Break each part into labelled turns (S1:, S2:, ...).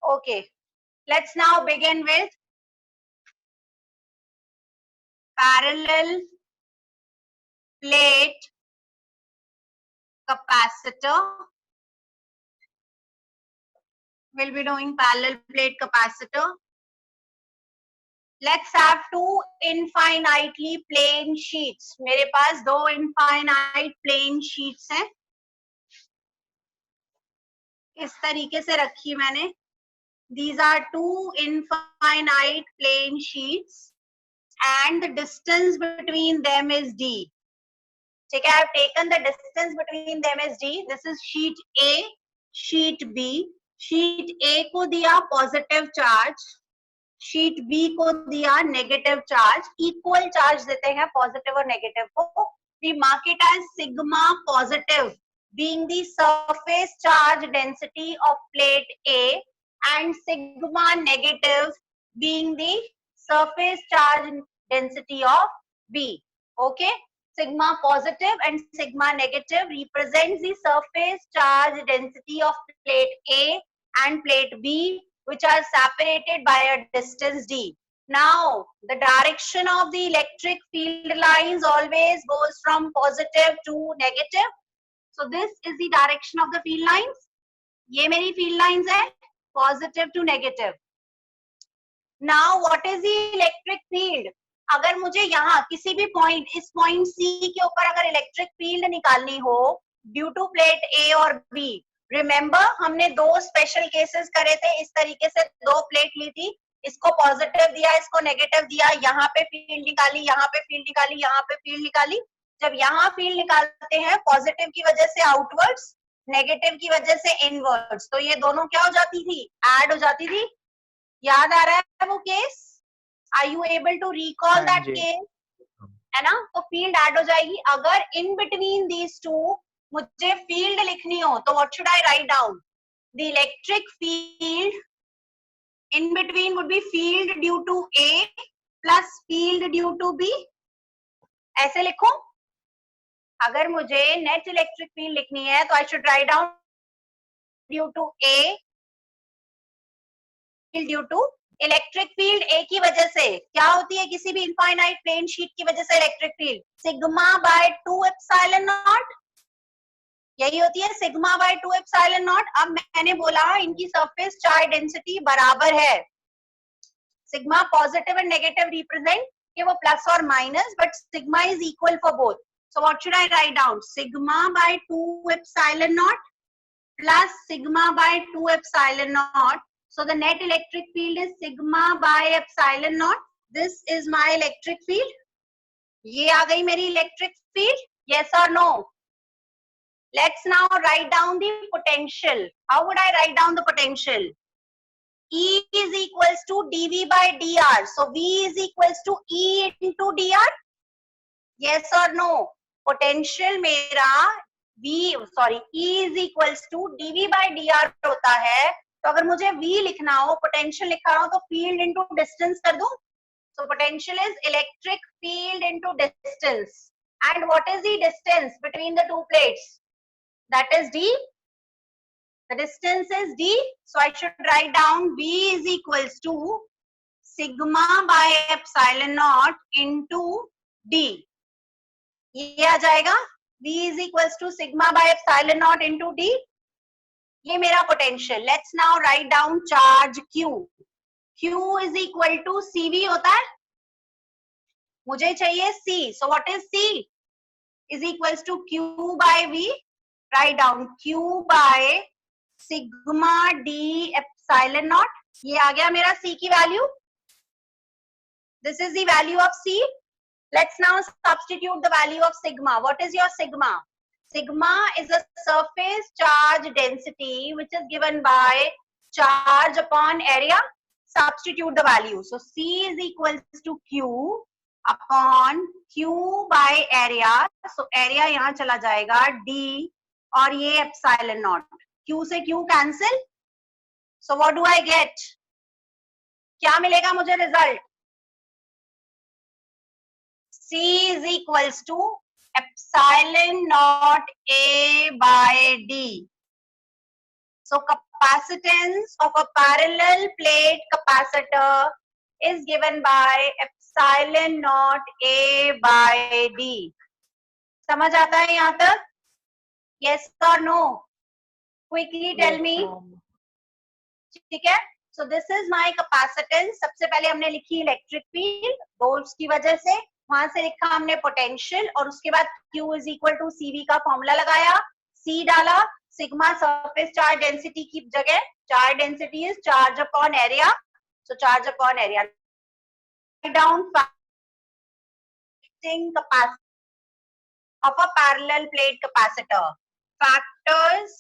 S1: Okay, let's now begin with parallel plate capacitor. We'll be doing parallel plate capacitor. Let's have two infinitely plane sheets. मेरे पास दो infinite plane sheets हैं. इस तरीके से रखी मैंने. These are two infinite plane sheets and the distance between them is d. ठीक है, I have taken the distance between them as d. This is sheet A, sheet B. Sheet A को दिया positive charge, sheet B को दिया negative charge. Equal charge देते हैं positive और negative को. We mark it as sigma positive being the surface charge density of plate A and sigma negative being the surface charge density of B. Okay. Sigma positive and sigma negative represents the surface charge density of plate A and plate B, which are separated by a distance d. Now, the direction of the electric field lines always goes from positive to negative. So, this is the direction of the field lines. ये मेरी field lines है, positive to negative. Now, what is the electric field? अगर मुझे यहाँ किसी भी point, इस point C के ऊपर अगर इलेक्ट्रिक फील्ड निकालनी हो ड्यू टू प्लेट A और B, रिमेम्बर हमने दो स्पेशल केसेस करे थे. इस तरीके से दो प्लेट ली थी, इसको पॉजिटिव दिया, इसको नेगेटिव दिया, यहाँ पे फील्ड निकाली, यहाँ पे फील्ड निकाली, यहाँ पे फील्ड निकाली. जब यहाँ फील्ड निकालते हैं पॉजिटिव की वजह से आउटवर्ड्स, नेगेटिव की वजह से इनवर्ड्स, तो ये दोनों क्या हो जाती थी, ऐड हो जाती थी. याद आ रहा है वो case? Are you able to recall that case? है ना? तो फील्ड ऐड हो जाएगी. अगर in between these two मुझे फील्ड लिखनी हो तो what should I write down? The electric field in between would be field due to A plus field due to B. ऐसे लिखूं? अगर मुझे net electric field लिखनी है तो I should write down due to A, field due to electric field E की वजह से क्या होती है, किसी भी इनफाइनाइट प्लेन शीट की वजह से electric field sigma bye 2 epsilon not, यही होती है सिग्मा बाय 2 एप्सिलॉन नॉट. अब मैंने बोला इनकी सरफेस चार्ज डेंसिटी बराबर है. Sigma positive and negative represent कि वो प्लस और minus, but sigma is equal for both. So what should I write down? Sigma bye 2 epsilon not plus sigma bye 2 epsilon not. So the net electric field is sigma by epsilon naught. This is my electric field. ये आ गई मेरी electric field. Yes or no? Let's now write down the potential. How would I write down the potential? E is equals to dV by dr. So V is equals to E into dr. Yes or no? Potential मेरा E is equals to dV by dr होता है. तो अगर मुझे V लिखना हो, potential लिखा हो तो फील्ड इनटू डिस्टेंस कर दूं. So potential is electric field into distance. And what is the distance between the two plates? That is D. The distance is D. So I should write down V is equals to sigma by epsilon naught into D. ये आ जाएगा V is equals to sigma by epsilon naught into D. ये मेरा potential. Let's now write down charge Q. Q is equal to CV होता है, मुझे चाहिए C. So what is C? Is equals to Q by V. Write down Q by sigma D epsilon naught. ये आ गया मेरा C की value. This is the value of C. Let's now substitute the value of sigma. What is your sigma? Sigma is a surface charge density which is given by charge upon area. Substitute the value. So C is equals to Q upon Q by area. So area यहाँ चला जाएगा D और ये epsilon naught. Q से Q cancel. So what do I get? क्या मिलेगा मुझे result? C is equals to epsilon naught A by D. So capacitance of a parallel plate capacitor is given by epsilon naught A by D. समझ आता है यहाँ तक? Yes or no? Quickly tell me. ठीक है? So this is my capacitance. सबसे पहले हमने लिखी इलेक्ट्रिक फील्ड, दोष की वजह से, वहां से लिखा हमने पोटेंशियल, और उसके बाद Q is equal to CV का फॉर्मूला लगाया, C डाला, सिग्मा सरफेस चार्ज डेंसिटी की जगह charge density is charge upon area, so charge upon area. Down capacity of a parallel plate capacitor. Factors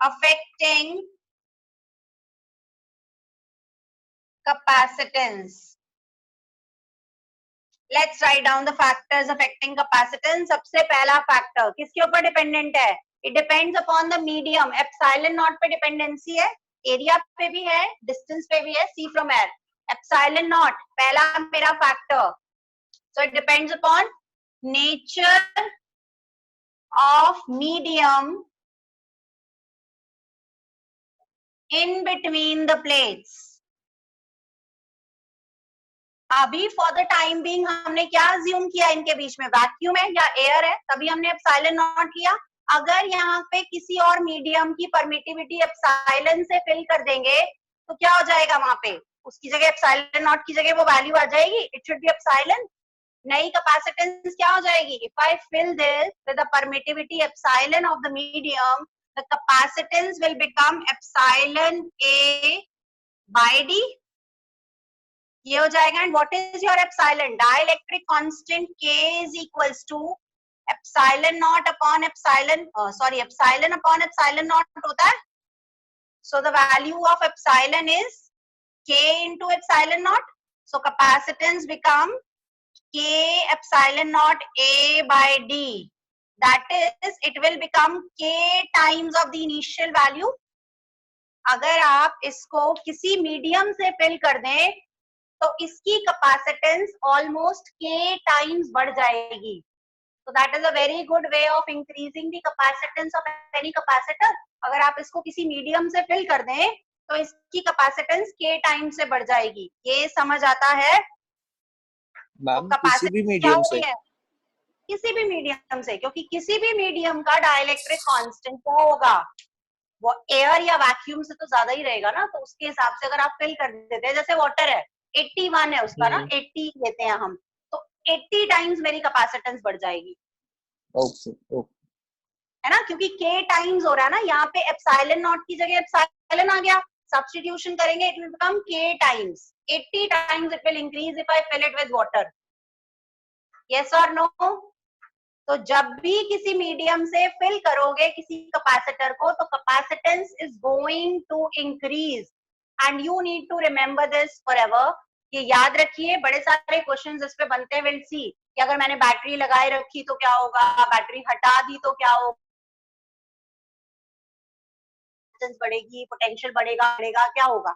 S1: affecting capacitance. Let's write down the factors affecting capacitance. सबसे पहला factor किसके ऊपर dependent है? It depends upon the medium. Epsilon not पे dependency है, area पे भी है, डिस्टेंस पे भी है, C from air. Epsilon not पहला मेरा factor. So it depends upon nature of medium in between the plates. अभी फॉर द टाइम बीइंग हमने क्या अज्यूम किया, इनके बीच में वैक्यूम है या एयर है, तभी हमने एप्सिलॉन नॉट लिया. अगर यहाँ पे किसी और मीडियम की परमिटिविटी एप्सिलॉन से फिल कर देंगे तो क्या हो जाएगा, वहां पे उसकी जगह एप्सिलॉन नॉट की जगह वो वैल्यू आ जाएगी, इट शुड बी एप्सिलॉन. नई कैपेसिटेंस क्या हो जाएगी, if I fill this with the permittivity epsilon of the medium, the capacitance will become epsilon A by D. ये हो जाएगा. And what is your epsilon? Dielectric constant K is equals to epsilon naught upon epsilon, sorry epsilon upon epsilon naught होता है. So the value of epsilon is K into epsilon naught. So capacitance become K epsilon naught A by D. That is, it will become K times of the initial value. अगर आप इसको किसी medium से fill कर दें तो इसकी capacitance almost K times बढ़ जाएगी. So that is a very good way of increasing the capacitance of any capacitor. अगर आप इसको किसी मीडियम से फिल कर दें तो इसकी कैपेसिटेंस K टाइम से बढ़ जाएगी. ये समझ आता है?
S2: मैम
S1: तो
S2: किसी भी मीडियम से,
S1: किसी भी मीडियम से, क्योंकि किसी भी मीडियम का डाइलेक्ट्रिक कांस्टेंट क्या होगा, वो एयर या वैक्यूम से तो ज्यादा ही रहेगा ना. तो उसके हिसाब से अगर आप फिल कर देते हैं, जैसे वाटर है 81 है उसका ना, 80 लेते हैं हम, तो 80 टाइम्स मेरी कैपेसिटेंस बढ़ जाएगी.
S2: ओके
S1: है ना, क्योंकि K टाइम्स हो रहा है ना, यहाँ पे एप्सिलॉन नॉट की जगह एप्सिलॉन आ गया, सब्स्टिट्यूशन करेंगे, it will become K times. 80 times it will increase if I fill it with water. Yes और नो? तो जब भी किसी मीडियम से फिल करोगे किसी कैपेसिटर को, तो capacitance is going to increase, and you need to remember this forever. ये याद रखिए, बड़े सारे क्वेश्चंस इस पे बनते हैं. विल सी कि अगर मैंने बैटरी लगाए रखी तो क्या होगा, बैटरी हटा दी तो क्या होगा, बढ़ेगी, पोटेंशियल बढ़ेगा, क्या होगा.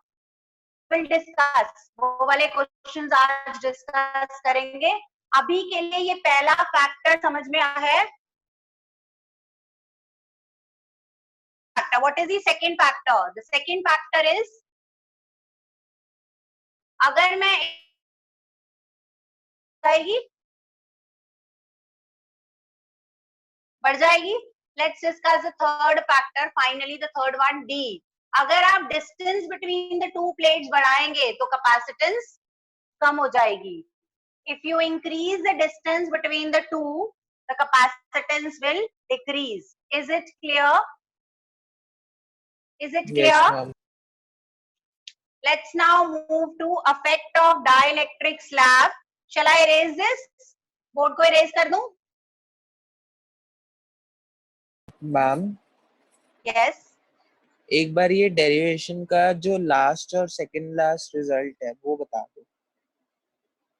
S1: विल डिस्कस वो वाले क्वेश्चंस आज डिस्कस करेंगे. अभी के लिए ये पहला फैक्टर समझ में आया है. What is the second factor? The second factor is, अगर मैं बढ़ जाएगी. Let's discuss the third factor, finally the third one, D. अगर आप distance between the two plates बढ़ाएंगे तो कैपेसिटेंस कम हो जाएगी. If you increase the distance between the two, the capacitance will decrease. Is it clear? Is it clear?
S2: Yes, ma'am.
S1: Let's now move to effect of dielectric slab. Shall I erase this? Board को erase कर दूं?
S2: Ma'am
S1: Yes.
S2: एक बार ये derivation का जो last और second last result है वो बता दो.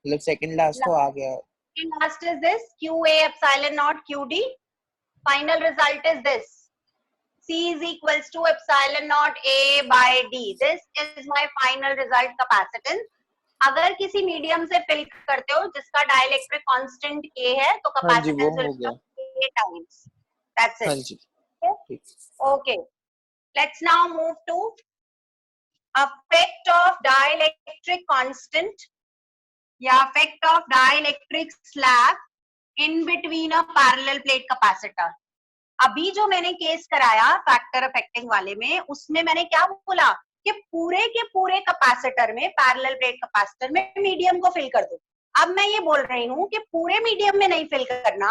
S2: मतलब सेकंड लास्ट तो आ गया.
S1: Last is this QA epsilon naught QD. Final result is this. C is equals to epsilon naught A by D. This is my final result capacitance. अगर किसी medium से फिल करते हो जिसका डाइलेक्ट्रिक कांस्टेंट K है तो capacitance will be K times. That's it.
S2: हाँ जी.
S1: Okay. Let's now move to effect of dielectric constant या effect of dielectric slab in between a parallel plate capacitor. अभी जो मैंने केस कराया फैक्टर अफेक्टिंग वाले में, उसमें मैंने क्या बोला कि पूरे के पूरे कैपेसिटर में, पैरेलल प्लेट कैपेसिटर में मीडियम को फिल कर दो. अब मैं ये बोल रही हूँ कि पूरे मीडियम में नहीं फिल करना,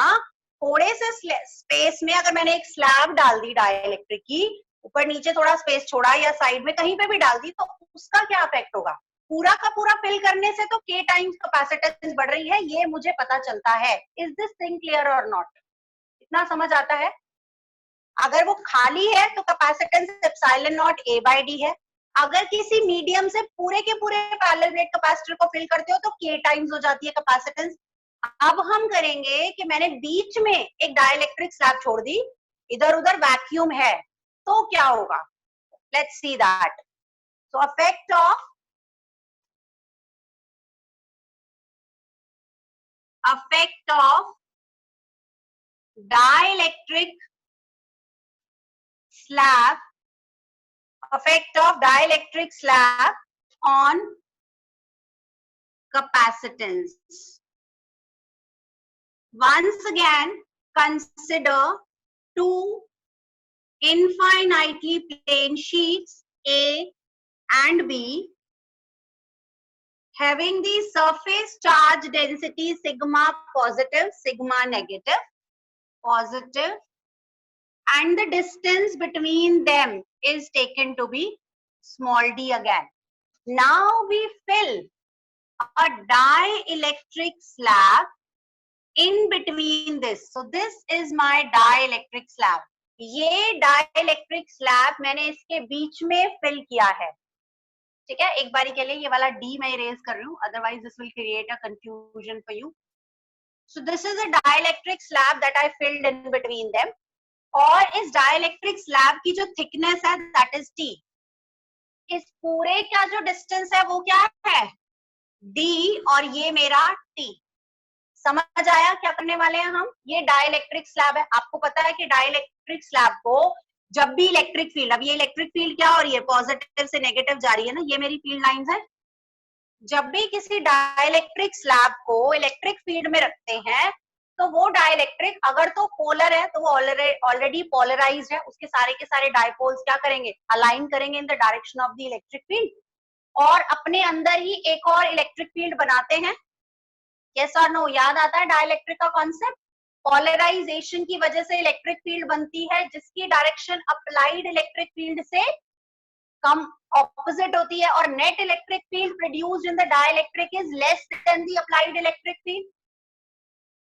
S1: थोड़े से स्पेस में अगर मैंने एक स्लैब डाल दी डाइलेक्ट्रिक की, ऊपर नीचे थोड़ा स्पेस छोड़ा या साइड में कहीं पे भी डाल दी, तो उसका क्या इफेक्ट होगा? पूरा का पूरा फिल करने से तो k टाइम्स कैपेसिटेंस बढ़ रही है, ये मुझे पता चलता है. इज दिस थिंग क्लियर और नॉट? इतना समझ आता है? अगर वो खाली है तो capacitance epsilon not a by d है. अगर किसी मीडियम से पूरे के पूरे पैरेलल प्लेट कैपेसिटर को फिल करते हो तो k टाइम्स हो जाती है कैपेसिटेंस. अब हम करेंगे कि मैंने बीच में एक डाइलेक्ट्रिक स्लैब छोड़ दी, इधर उधर वैक्यूम है, तो क्या होगा? Let's see that. So effect of dielectric slab, effect of dielectric slab on capacitance. Once again, consider two infinitely plane sheets A and B having the surface charge density sigma positive, sigma negative, positive, and the distance between them is taken to be small d again. Now we fill a dielectric slab in between this. So this is my dielectric slab. ये dielectric slab मैंने इसके बीच में fill किया है. ठीक है, एक बारी के लिए ये वाला D मैं erase कर रही हूँ, otherwise this will create a confusion for you. So this is a dielectric slab that I filled in between them. और इस डाइलेक्ट्रिक स्लैब की जो थिकनेस है दैट इज टी. इस पूरे का जो डिस्टेंस है वो क्या है? डी, और ये मेरा टी. समझ आया क्या करने वाले हैं हम? ये डाइलेक्ट्रिक स्लैब है. आपको पता है कि डाइलेक्ट्रिक स्लैब को जब भी इलेक्ट्रिक फील्ड, अब ये इलेक्ट्रिक फील्ड क्या हो रही है? पॉजिटिव से नेगेटिव जा रही है ना, ये मेरी फील्ड लाइंस है. जब भी किसी डाइलेक्ट्रिक स्लैब को इलेक्ट्रिक फील्ड में रखते हैं तो वो डाइलेक्ट्रिक अगर तो पोलर है तो वो ऑलरेडी पोलराइज्ड है, उसके सारे के सारे डाइपोल्स क्या करेंगे? अलाइन करेंगे in the direction of the electric field, और अपने अंदर ही एक और इलेक्ट्रिक फील्ड बनाते हैं. यस और नो? याद आता है डाइलेक्ट्रिक का कॉन्सेप्ट? पोलराइजेशन की वजह से इलेक्ट्रिक फील्ड बनती है जिसकी डायरेक्शन अप्लाइड इलेक्ट्रिक फील्ड से कम ऑपोजिट होती है, और net electric field produced in the dielectric is less than the applied electric field.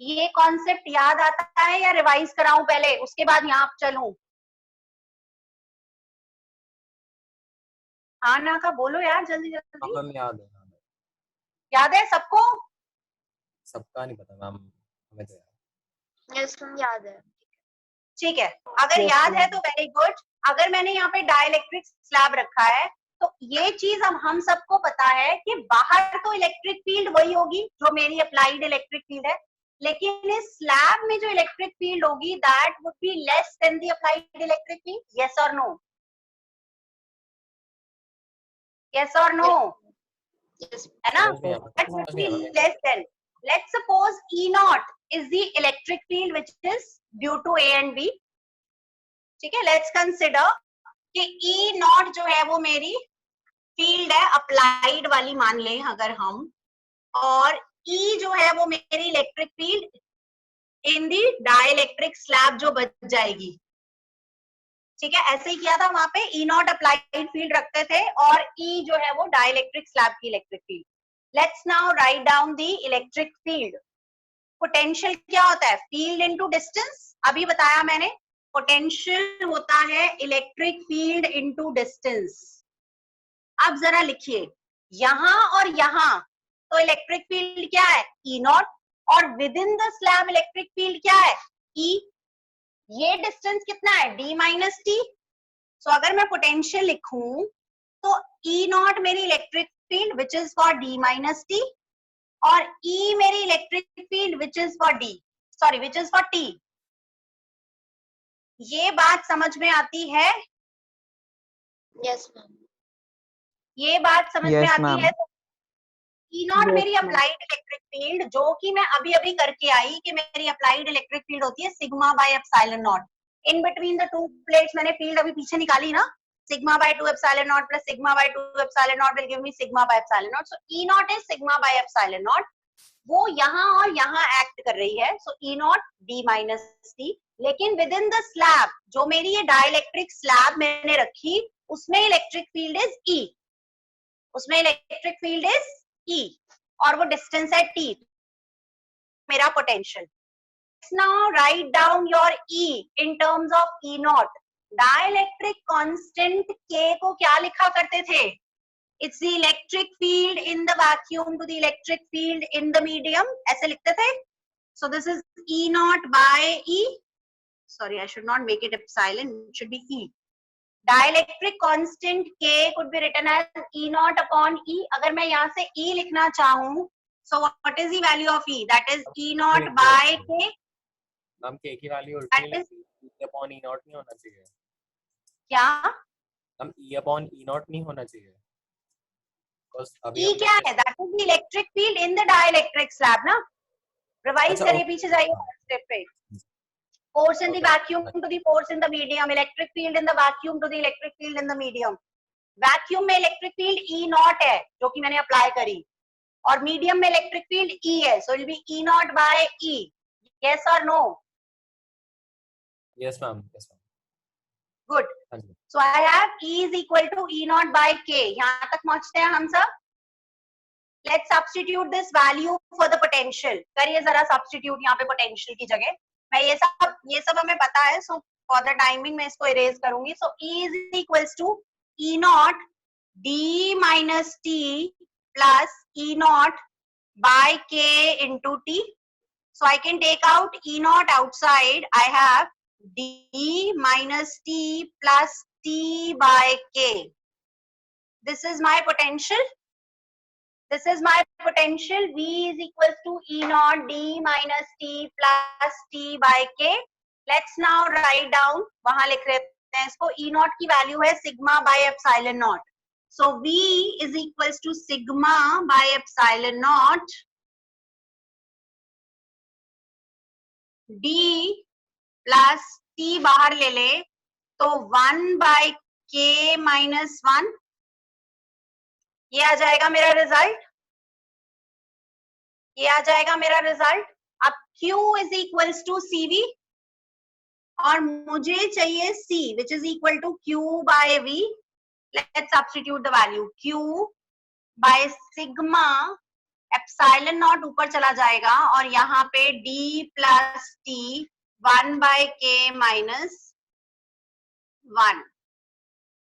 S1: ये कॉन्सेप्ट याद आता है या रिवाइज कराऊं पहले, उसके बाद यहाँ चलूं? हाँ ना का बोलो यार, जल्दी जल्दी.
S3: मैम याद है.
S1: याद है सबको?
S3: सबका नहीं पता मैम, हमें तो याद.
S4: यस मैम याद है.
S1: ठीक है, अगर याद है तो वेरी गुड. अगर मैंने यहाँ पे डाइलेक्ट्रिक स्लैब रखा है तो ये चीज अब हम सबको पता है कि बाहर तो इलेक्ट्रिक फील्ड वही होगी जो मेरी अप्लाइड इलेक्ट्रिक फील्ड है, लेकिन इस स्लैब में जो इलेक्ट्रिक फील्ड होगी that would be less than the applied electric field. Yes और नो? यस और नो? है ना? That would be less than. Let's suppose E naught is the electric field which is due to A and B. ठीक है, let's consider कि E naught जो है वो मेरी फील्ड है अप्लाइड वाली मान लें अगर हम, और E जो है वो मेरी इलेक्ट्रिक फील्ड इन दी डाइलेक्ट्रिक स्लैब जो बच जाएगी. ठीक है, ऐसे ही किया था वहां पे. E नॉट अप्लाइड फील्ड रखते थे और E जो है वो डाइलेक्ट्रिक स्लैब की electric field. Let's now write down the electric field. Potential क्या होता है? Field into distance. अभी बताया मैंने, पोटेंशियल होता है इलेक्ट्रिक फील्ड इनटू डिस्टेंस. अब जरा लिखिए, यहां और यहां तो इलेक्ट्रिक फील्ड क्या है? E नॉट, और with in the slab electric field क्या है? E. ये डिस्टेंस कितना है? D minus T. सो अगर मैं पोटेंशियल लिखूं तो E नॉट मेरी electric field which is for D minus T, और E मेरी electric field which is for D, sorry which is for T. ये बात समझ में आती है?
S4: Yes ma'am.
S1: ये बात समझ में
S2: Yes,
S1: आती
S2: ma'am.
S1: है? ई नॉट
S5: Yes,
S1: मेरी
S5: ma'am.
S1: अप्लाइड इलेक्ट्रिक फील्ड, जो कि मैं अभी अभी करके आई कि मेरी अप्लाइड इलेक्ट्रिक फील्ड होती है sigma by epsilon not. In between the two plates मैंने फील्ड अभी पीछे निकाली ना, sigma bye 2 epsilon not plus sigma bye 2 epsilon not will give me sigma by epsilon not. So E not is sigma by epsilon not, वो यहाँ और यहाँ act कर रही है। सो ई नॉट डी माइनस टी, लेकिन विद इन द स्लैब, जो मेरी ये डाइलेक्ट्रिक स्लैब मैंने रखी, उसमें इलेक्ट्रिक फील्ड इज ई, उसमें इलेक्ट्रिक फील्ड इज ई, और वो डिस्टेंस है टी, मेरा potential. Now write down your E in terms of E naught. Dielectric constant के को क्या लिखा करते थे? It's the electric field in the vacuum to the electric field in the medium, ऐसे लिखते थे। So this is E naught by E, sorry I should not make it epsilon, it should be E. Dielectric constant K could be written as E naught upon E. अगर मैं यहाँ से E लिखना चाहूँ, so what is the value of E? That is E naught by K.
S3: Ma'am के की value उल्टी
S1: That is
S3: E upon E naught नहीं होना चाहिए
S1: क्या?
S3: Ma'am E upon E naught नहीं होना चाहिए। Because अभी
S1: E
S3: हमने
S1: क्या है? That is the electric field in the dielectric slab ना? Revise
S3: अच्छा,
S1: करिए,
S3: okay.
S1: पीछे जाइए step पे। Force in the vacuum to the force in the medium, electric field in the vacuum to the electric field in the medium. Vacuum में electric field E not है, जो कि मैंने अप्लाई करी, और मीडियम में इलेक्ट्रिक फील्ड E है, so it will be E naught by E. Yes और no?
S3: Yes ma'am, yes ma'am.
S1: Good.
S3: हाँ जी।
S1: So I have E is equal to E naught by K। यहाँ तक पहुंचते हैं हम सब। Let's substitute this value for the potential. करिए जरा सब्स्टिट्यूट यहाँ पे पोटेंशियल की जगह। मैं ये सब हमें पता है, सो फॉर द टाइमिंग मैं इसको इरेज करूंगी। So E is equals to E naught D minus T plus E naught by K into T. So I can take out E naught outside. I have D minus T plus T by K. This is my potential. This is my potential. V is equals to E naught D minus T plus T by K. Let's now write down. वहां लिख रहे हैं इसको। E naught की value है sigma by epsilon not. So V is equals to sigma by epsilon naught D plus T बाहर ले ले, तो 1 by K minus 1, ये आ जाएगा मेरा रिजल्ट, ये आ जाएगा मेरा रिजल्ट। अब Q is equals to CV, और मुझे चाहिए C which is equal to Q by V. Let's substitute the value. Q by sigma epsilon naught ऊपर चला जाएगा, और यहाँ पे D plus T 1 by K minus 1.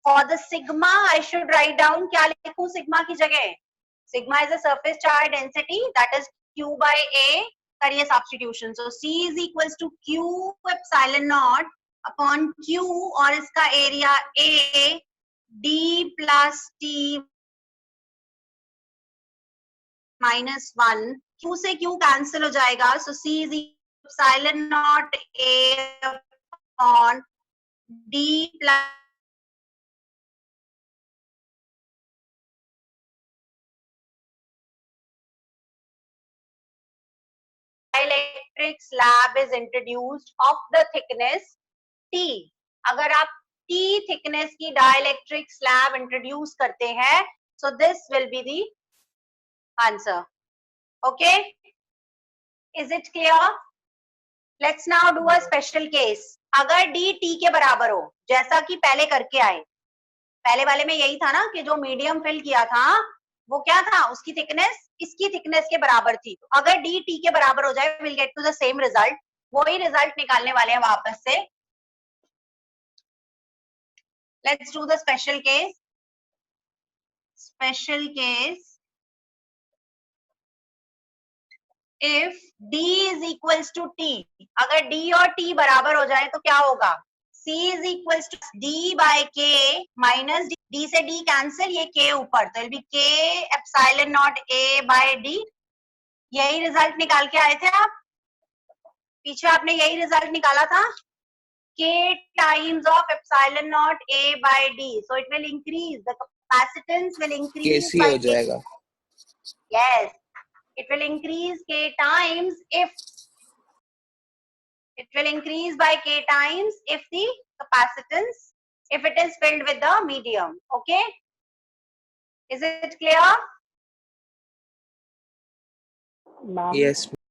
S1: For the sigma I should write down, क्या लिखूं sigma की जगह? Sigma is a surface charge density, that is Q by A. करिए substitution. So C is equals to Q epsilon naught upon Q, और इसका area A D plus T minus 1. Q से Q cancel हो जाएगा, so C is epsilon naught A upon D plus electric slab is introduced of the thickness T. अगर आप T thickness की dielectric slab introduce करते हैं, so this will be the answer. Okay, is it clear? Let's now do a special case. अगर D T के बराबर हो, जैसा कि पहले करके आए, पहले वाले में यही था ना कि जो मीडियम फिल किया था वो क्या था, उसकी थिकनेस इसकी थिकनेस के बराबर थी। तो अगर D T के बराबर हो जाए, we'll get to the same result. वही रिजल्ट निकालने वाले हैं वापस से। Let's do the special case. Special case. If D is equals to T, अगर D और T बराबर हो जाए तो क्या होगा? C is equals to D by K minus D. D से D कैंसिल, ये K ऊपर, तो it'll be K epsilon naught A by D. यही रिजल्ट निकाल के आए थे आप, पीछे आपने यही रिजल्ट निकाला था। K times of epsilon naught A by D. So it will increase, the capacitance will increase
S2: KC
S1: by
S2: हो
S1: K.
S2: जाएगा.
S1: Yes, it will increase K times if it will increase by K times if the capacitance, if it is filled with the medium. Okay, is it clear?
S2: Yes.